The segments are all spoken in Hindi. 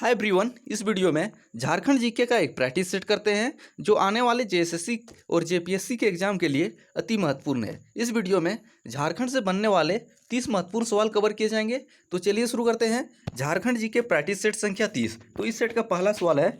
हाय एवरीवन, इस वीडियो में झारखंड जीके का एक प्रैक्टिस सेट करते हैं जो आने वाले जेएसएससी और जेपीएससी के एग्जाम के लिए अति महत्वपूर्ण है। इस वीडियो में झारखंड से बनने वाले 30 महत्वपूर्ण सवाल कवर किए जाएंगे। तो चलिए शुरू करते हैं। झारखंड जीके प्रैक्टिस सेट संख्या 30। तो इस सेट का पहला सवाल है,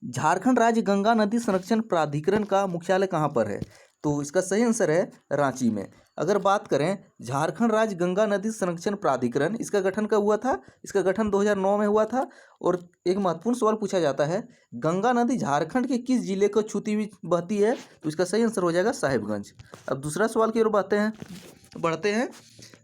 झारखंड राज्य गंगा नदी संरक्षण प्राधिकरण का मुख्यालय कहाँ पर है? तो इसका सही आंसर है रांची में। अगर बात करें झारखंड राज्य गंगा नदी संरक्षण प्राधिकरण, इसका गठन कब हुआ था? इसका गठन 2009 में हुआ था। और एक महत्वपूर्ण सवाल पूछा जाता है, गंगा नदी झारखंड के किस जिले को छूती हुई बहती है? तो इसका सही आंसर हो जाएगा साहिबगंज। अब दूसरा सवाल की ओर बढ़ते हैं।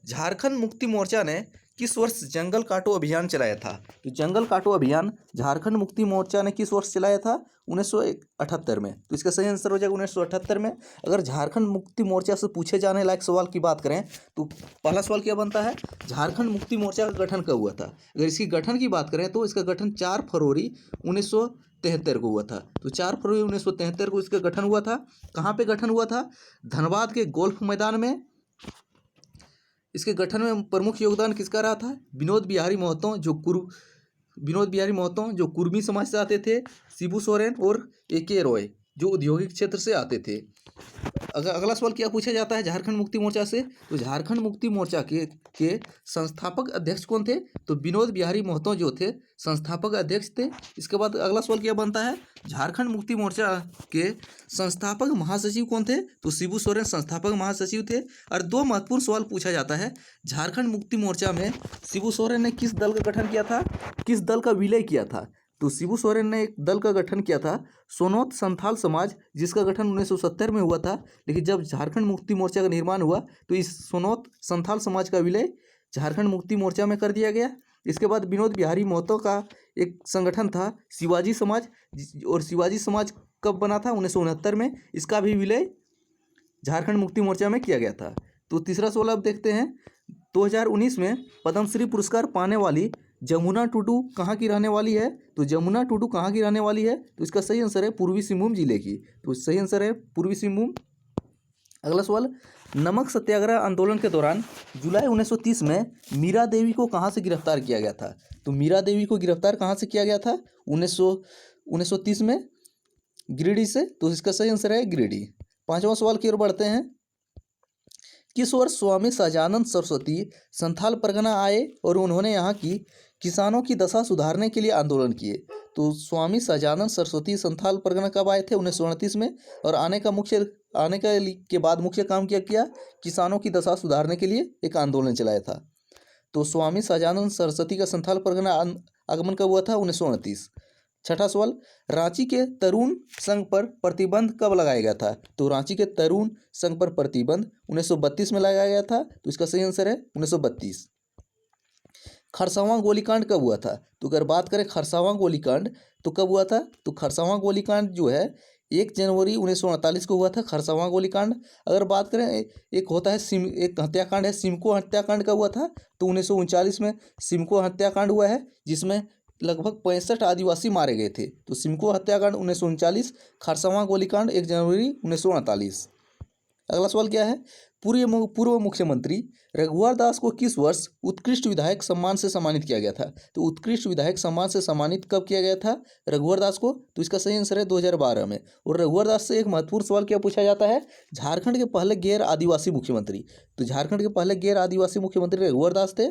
झारखंड मुक्ति मोर्चा ने किस वर्ष जंगल काटो अभियान चलाया था? तो जंगल काटो अभियान झारखंड मुक्ति मोर्चा ने किस वर्ष चलाया था? 1978 में। तो इसका सही आंसर हो जाएगा 1978 में। अगर झारखंड मुक्ति मोर्चा से पूछे जाने लायक सवाल की बात करें तो पहला सवाल क्या बनता है, झारखंड मुक्ति मोर्चा का गठन कब हुआ था? अगर इसकी गठन की बात करें तो इसका गठन 4 फरवरी 1973 को हुआ था। तो 4 फरवरी 1973 को इसका गठन हुआ था। कहाँ पे गठन हुआ था? धनबाद के गोल्फ मैदान में। इसके गठन में प्रमुख योगदान किसका रहा था? विनोद बिहारी महतो जो कुर्मी समाज से आते थे, शिबू सोरेन और ए.के. रॉय जो औद्योगिक क्षेत्र से आते थे। अगला सवाल क्या पूछा जाता है झारखंड मुक्ति मोर्चा से? तो झारखंड मुक्ति मोर्चा के संस्थापक अध्यक्ष कौन थे? तो विनोद बिहारी महतो जो थे संस्थापक अध्यक्ष थे। इसके बाद अगला सवाल क्या बनता है, झारखंड मुक्ति मोर्चा के संस्थापक महासचिव कौन थे? तो शिबू सोरेन संस्थापक महासचिव थे। और दो महत्वपूर्ण सवाल पूछा जाता है, झारखंड मुक्ति मोर्चा में शिबू सोरेन ने किस दल का गठन किया था, किस दल का विलय किया था? तो शिबू सोरेन ने एक दल का गठन किया था, सोनोत संथाल समाज, जिसका गठन 1970 में हुआ था। लेकिन जब झारखंड मुक्ति मोर्चा का निर्माण हुआ तो इस सोनोत संथाल समाज का विलय झारखंड मुक्ति मोर्चा में कर दिया गया। इसके बाद विनोद बिहारी महतो का एक संगठन था शिवाजी समाज, और शिवाजी समाज कब बना था? 1969 में। इसका भी विलय झारखंड मुक्ति मोर्चा में किया गया था। तो तीसरा सवाल अब देखते हैं, 2019 में पद्मश्री पुरस्कार पाने वाली जमुना टुडू कहाँ की रहने वाली है? तो जमुना टुडू कहाँ की रहने वाली है? तो इसका सही आंसर है पूर्वी सिंहभूम जिले की। तो सही आंसर है पूर्वी सिंहभूम। अगला सवाल, नमक सत्याग्रह आंदोलन के दौरान जुलाई 1930 में मीरा देवी को कहाँ से गिरफ्तार किया गया था? तो मीरा देवी को गिरफ्तार कहाँ से किया गया था? 1930 में गिरिडीह से। तो इसका सही आंसर है गिरिडीह। पांचवा सवाल की ओर बढ़ते हैं, किस वर्ष स्वामी सहजानंद सरस्वती संथाल परगना आए और उन्होंने यहाँ की किसानों की दशा सुधारने के लिए आंदोलन किए? तो स्वामी सहजानंद सरस्वती संथाल परगना कब आए थे? 1929 में। और आने के बाद मुख्य काम क्या किया? किसानों की दशा सुधारने के लिए एक आंदोलन चलाया था। तो स्वामी सहजानंद सरस्वती का संथाल परगना आगमन कब हुआ था? 1929। छठा सवाल, रांची के तरुण संघ पर प्रतिबंध कब लगाया गया था? तो रांची के तरुण संघ पर प्रतिबंध 1932 में लगाया गया था। तो इसका सही आंसर है 1932। खरसावां गोलीकांड कब हुआ था? तो अगर बात करें खरसावां गोलीकांड तो कब हुआ था? तो खरसावां गोलीकांड जो है 1 जनवरी 1948 को हुआ था खरसावां गोलीकांड। अगर बात करें एक होता है एक हत्याकांड है सिमको हत्याकांड कब हुआ था? तो 1939 में सिमको हत्याकांड हुआ है, जिसमें लगभग 65 आदिवासी मारे गए थे। तो सिमको हत्याकांड 1939, खरसावां गोलीकांड 1 जनवरी 1948। अगला सवाल क्या है, पूर्व मुख्यमंत्री रघुवर दास को किस वर्ष उत्कृष्ट विधायक सम्मान से सम्मानित किया गया था? तो उत्कृष्ट विधायक सम्मान से सम्मानित कब किया गया था रघुवर दास को? तो इसका सही आंसर है 2012 में। और रघुवर दास से एक महत्वपूर्ण सवाल क्या पूछा जाता है, झारखंड के पहले गैर आदिवासी मुख्यमंत्री। तो झारखंड के पहले गैर आदिवासी मुख्यमंत्री रघुवर दास थे।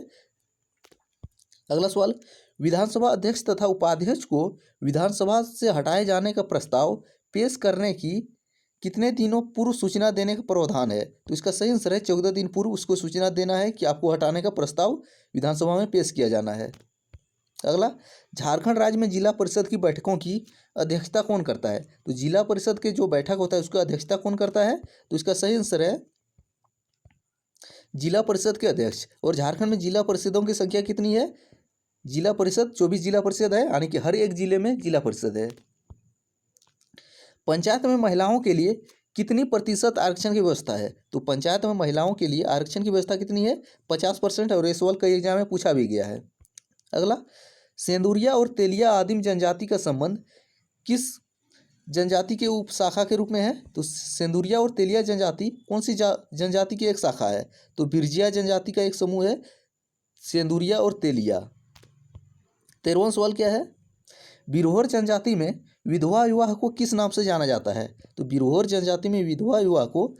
अगला सवाल, विधानसभा अध्यक्ष तथा उपाध्यक्ष को विधानसभा से हटाए जाने का प्रस्ताव पेश करने की कितने दिनों पूर्व सूचना देने का प्रावधान है? तो इसका सही आंसर है 14 दिन पूर्व उसको सूचना देना है कि आपको हटाने का प्रस्ताव विधानसभा में पेश किया जाना है। अगला, झारखंड राज्य में जिला परिषद की बैठकों की अध्यक्षता कौन करता है? तो जिला परिषद के जो बैठक होता है उसका अध्यक्षता कौन करता है? तो इसका सही आंसर है जिला परिषद के अध्यक्ष। और झारखंड में जिला परिषदों की संख्या कितनी है? जिला परिषद 24 जिला परिषद है, यानी कि हर एक जिले में जिला परिषद है। पंचायत में महिलाओं के लिए कितनी प्रतिशत आरक्षण की व्यवस्था है? तो पंचायत में महिलाओं के लिए आरक्षण की व्यवस्था कितनी है? 50%। और ये सवाल कई एग्जाम में पूछा भी गया है। अगला, सेंदुरिया और तेलिया आदिम जनजाति का संबंध किस जनजाति के उपशाखा के रूप में है? तो सेंदुरिया और तेलिया जनजाति कौन सी जनजाति की एक शाखा है? तो बिरजिया जनजाति का एक समूह है सेंदुरिया और तेलिया 13वां सवाल क्या है, बिरहोर जनजाति में विधवा विवाह को किस नाम से जाना जाता है? तो बिरहोर जनजाति में विधवा विवाह को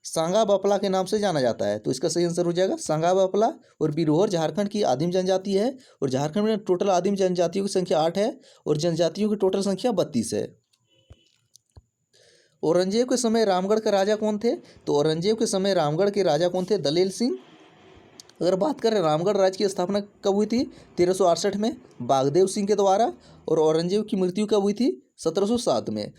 सांगा बपला के नाम से जाना जाता है। तो इसका सही आंसर हो जाएगा सांगा बपला। और बिरहोर झारखंड की आदिम जनजाति है और झारखंड में टोटल आदिम जनजातियों की संख्या 8 है और जनजातियों की टोटल संख्या 32 है। औरंगजेब के समय रामगढ़ के राजा कौन थे? तो औरंगजेब के समय रामगढ़ के राजा कौन थे? दलेल सिंह। अगर बात करें रामगढ़ राज्य की स्थापना कब हुई थी? 1368 में बागदेव सिंह के द्वारा। और औरंगजेब की मृत्यु कब हुई थी? 1707 में।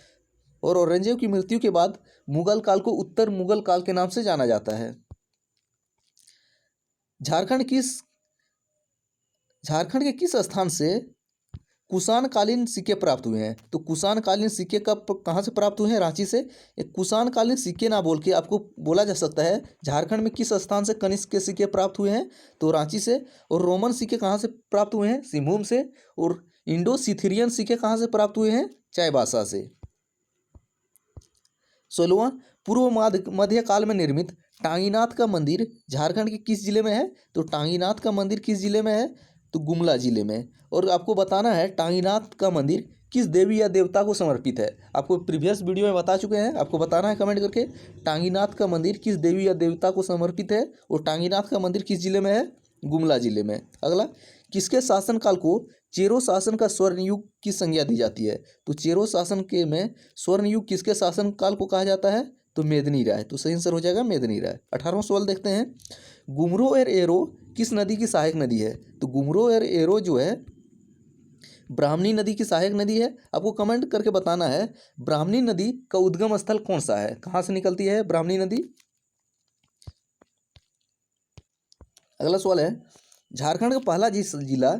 और औरंगजेब की मृत्यु के बाद मुगल काल को उत्तर मुगल काल के नाम से जाना जाता है। झारखंड के किस स्थान से कुषाण कालीन सिक्के प्राप्त हुए हैं? तो कुषाण कालीन सिक्के कहाँ से प्राप्त हुए हैं? रांची से। कुषाण कालीन सिक्के ना बोल के आपको बोला जा सकता है झारखंड में किस स्थान से कनिष्क के सिक्के प्राप्त हुए हैं? तो रांची से। और रोमन सिक्के कहाँ से प्राप्त हुए हैं? सिंहभूम से। और इंडो सिथिरियन सिक्के कहाँ से प्राप्त हुए हैं? चाईबासा से। 16वां, पूर्व मध्यकाल में निर्मित टांगीनाथ का मंदिर झारखंड के किस जिले में है? तो टांगीनाथ का मंदिर किस जिले में है? तो गुमला जिले में। और आपको बताना है टांगीनाथ का मंदिर किस देवी या देवता को समर्पित है। आपको प्रीवियस वीडियो में बता चुके हैं, आपको बताना है कमेंट करके टांगीनाथ का मंदिर किस देवी या देवता को समर्पित है और टांगीनाथ का मंदिर किस जिले में है? गुमला जिले में। अगला, किसके शासनकाल को चेरो शासन का स्वर्ण युग की संज्ञा दी जाती है? तो चेरो शासन के में स्वर्ण युग किसके शासनकाल को कहा जाता है? तो मेदिनी राय। तो सही आंसर हो जाएगा मेदिनी राय। 18वां सवाल देखते हैं, गुमरो और एरो किस नदी की सहायक नदी है? तो गुमरो और एरो जो है ब्राह्मणी नदी की सहायक नदी है। आपको कमेंट करके बताना है ब्राह्मणी नदी का उद्गम स्थल कौन सा है, कहाँ से निकलती है ब्राह्मणी नदी। अगला सवाल है, झारखंड का पहला जिला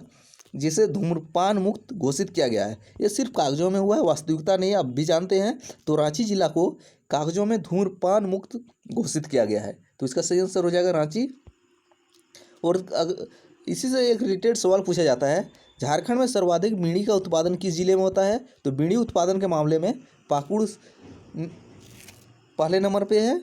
जिसे धूम्रपान मुक्त घोषित किया गया है, ये सिर्फ कागजों में हुआ है, वास्तविकता नहीं, आप भी जानते हैं। तो रांची जिला को कागजों में धूम्रपान मुक्त घोषित किया गया है। तो इसका सही आंसर हो जाएगा रांची। और इसी से एक रिलेटेड सवाल पूछा जाता है, झारखंड में सर्वाधिक बीड़ी का उत्पादन किस जिले में होता है? तो बीड़ी उत्पादन के मामले में पाकुड़ पहले नंबर पे है।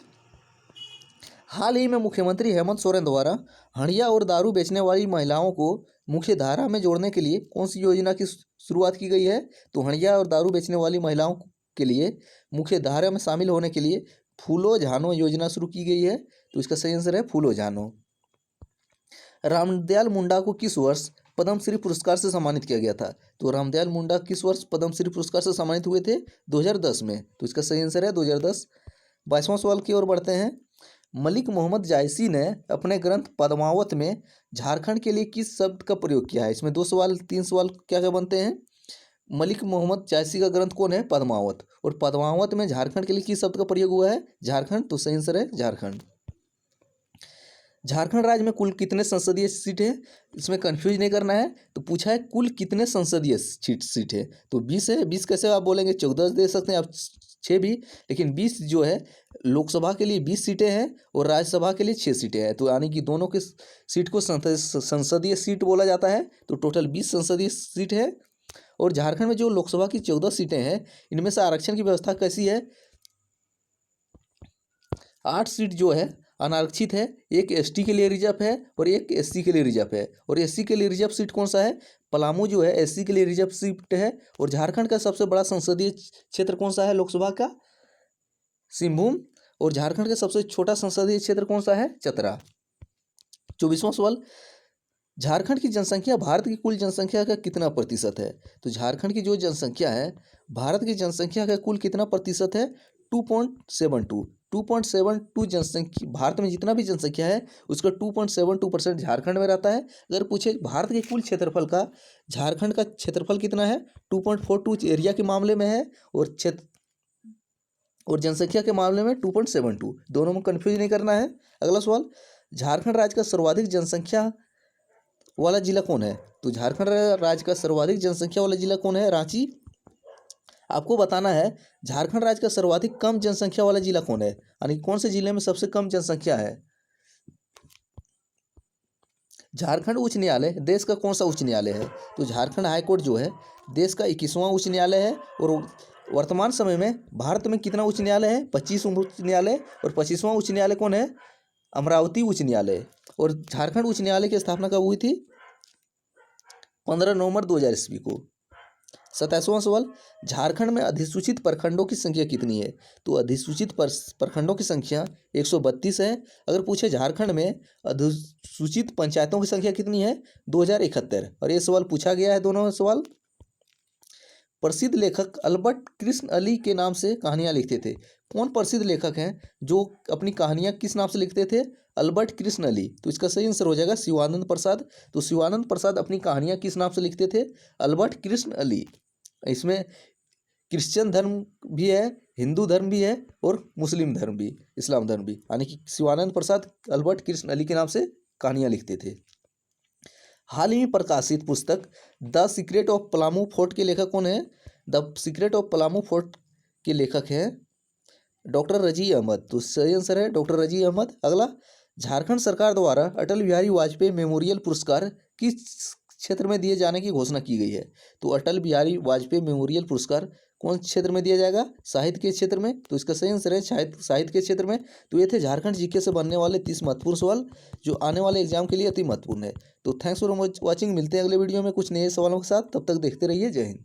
हाल ही में मुख्यमंत्री हेमंत सोरेन द्वारा हंडिया और दारू बेचने वाली महिलाओं को मुख्य धारा में जोड़ने के लिए कौन सी योजना की शुरुआत की गई है? तो हंडिया और दारू बेचने वाली महिलाओं के लिए मुख्य धारा में शामिल होने के लिए फूलो झानो योजना शुरू की गई है। तो इसका सही आंसर है फूलो झानो। रामदयाल मुंडा को किस वर्ष पद्मश्री पुरस्कार से सम्मानित किया गया था? तो रामदयाल मुंडा किस वर्ष पद्मश्री पुरस्कार से सम्मानित हुए थे? 2010 में। तो इसका सही आंसर है 2010। 22वां सवाल की ओर बढ़ते हैं, मलिक मोहम्मद जायसी ने अपने ग्रंथ पद्मावत में झारखंड के लिए किस शब्द का प्रयोग किया है? इसमें 3 सवाल क्या क्या बनते हैं। मलिक मोहम्मद जायसी का ग्रंथ कौन है? पद्मावत। और पद्मावत में झारखंड के लिए किस शब्द का प्रयोग हुआ है? झारखंड। तो सही आंसर है झारखंड। झारखंड राज्य में कुल कितने संसदीय सीट है? इसमें कंफ्यूज नहीं करना है। तो पूछा है कुल कितने संसदीय सीट है? तो 20 है। 20 कैसे आप बोलेंगे? 14 दे सकते हैं आप, 6 भी, लेकिन 20 जो है लोकसभा के लिए 20 सीटें हैं और राज्यसभा के लिए 6 सीटें हैं। तो यानी कि दोनों के सीट को संसदीय सीट बोला जाता है। तो टोटल 20 संसदीय सीट है। और झारखंड में जो लोकसभा की 14 सीटें हैं, इनमें से आरक्षण की व्यवस्था कैसी है? 8 सीट जो है अनारक्षित है, एक एसटी के लिए रिजर्व है और एक एससी के लिए रिजर्व है। और एससी के लिए रिजर्व सीट कौन सा है? पलामू जो है एससी के लिए रिजर्व सीट है। और झारखंड का सबसे बड़ा संसदीय क्षेत्र कौन सा है लोकसभा का? सिंहभूम। और झारखंड का सबसे छोटा संसदीय क्षेत्र कौन सा है? चतरा। 24वां सवाल, झारखंड की जनसंख्या भारत की कुल जनसंख्या का कितना प्रतिशत है? तो झारखंड की जो जनसंख्या है भारत की जनसंख्या का कुल कितना प्रतिशत है? 2.72 जनसंख्या, भारत में जितना भी जनसंख्या है उसका 2.72% झारखंड में रहता है। अगर पूछे भारत के कुल क्षेत्रफल का झारखंड का क्षेत्रफल कितना है? 2.42 एरिया के मामले में है और जनसंख्या के मामले में 2.72। दोनों में कंफ्यूज नहीं करना है। अगला सवाल, झारखंड राज्य का सर्वाधिक जनसंख्या वाला जिला कौन है? तो झारखंड राज्य का सर्वाधिक जनसंख्या वाला जिला कौन है? रांची। आपको बताना है झारखंड राज्य का सर्वाधिक कम जनसंख्या वाला जिला कौन है, यानी कौन से जिले में सबसे कम जनसंख्या है। झारखंड उच्च न्यायालय देश का कौन सा उच्च न्यायालय है? तो झारखंड हाईकोर्ट जो है देश का 21वां उच्च न्यायालय है। और वर्तमान समय में भारत में कितना उच्च न्यायालय है? 25 उच्च न्यायालय। और 25वां उच्च न्यायालय कौन है? अमरावती उच्च न्यायालय। और झारखंड उच्च न्यायालय की स्थापना कब हुई थी? 15 नवंबर 2000 ईस्वी को। 27वां सवाल, झारखंड में अधिसूचित प्रखंडों की संख्या कितनी है? तो अधिसूचित प्रखंडों की संख्या 132 है। अगर पूछे झारखंड में अधिसूचित पंचायतों की संख्या कितनी है? 2071। और ये सवाल पूछा गया है, दोनों सवाल। प्रसिद्ध लेखक अल्बर्ट कृष्ण अली के नाम से कहानियां लिखते थे। कौन प्रसिद्ध लेखक हैं जो अपनी कहानियां किस नाम से लिखते थे? अल्बर्ट कृष्ण अली। तो इसका सही आंसर हो जाएगा शिवानंद प्रसाद। तो शिवानंद प्रसाद अपनी कहानियां किस नाम से लिखते थे? अल्बर्ट कृष्ण अली। इसमें क्रिश्चियन धर्म भी है, हिंदू धर्म भी है और मुस्लिम धर्म भी, इस्लाम धर्म भी, यानी कि शिवानंद प्रसाद अल्बर्ट कृष्ण अली के नाम से कहानियां लिखते थे। हाल ही में प्रकाशित पुस्तक the secret of Palamu fort के लेखक कौन है? The secret of Palamu fort के लेखक हैं डॉक्टर रजी अहमद। तो सही आंसर है डॉक्टर रजी अहमद। अगला, झारखंड सरकार द्वारा अटल बिहारी वाजपेयी मेमोरियल पुरस्कार किस क्षेत्र में दिए जाने की घोषणा की गई है? तो अटल बिहारी वाजपेयी मेमोरियल पुरस्कार कौन क्षेत्र में दिया जाएगा? साहित्य के क्षेत्र में। तो इसका सही आंसर है साहित्य के क्षेत्र में। तो ये थे झारखंड जीके से बनने वाले 30 महत्वपूर्ण सवाल जो आने वाले एग्जाम के लिए अति महत्वपूर्ण है। तो थैंक्स फॉर वॉचिंग। मिलते हैं अगले वीडियो में कुछ नए सवालों के साथ। तब तक देखते रहिए। जय हिंद।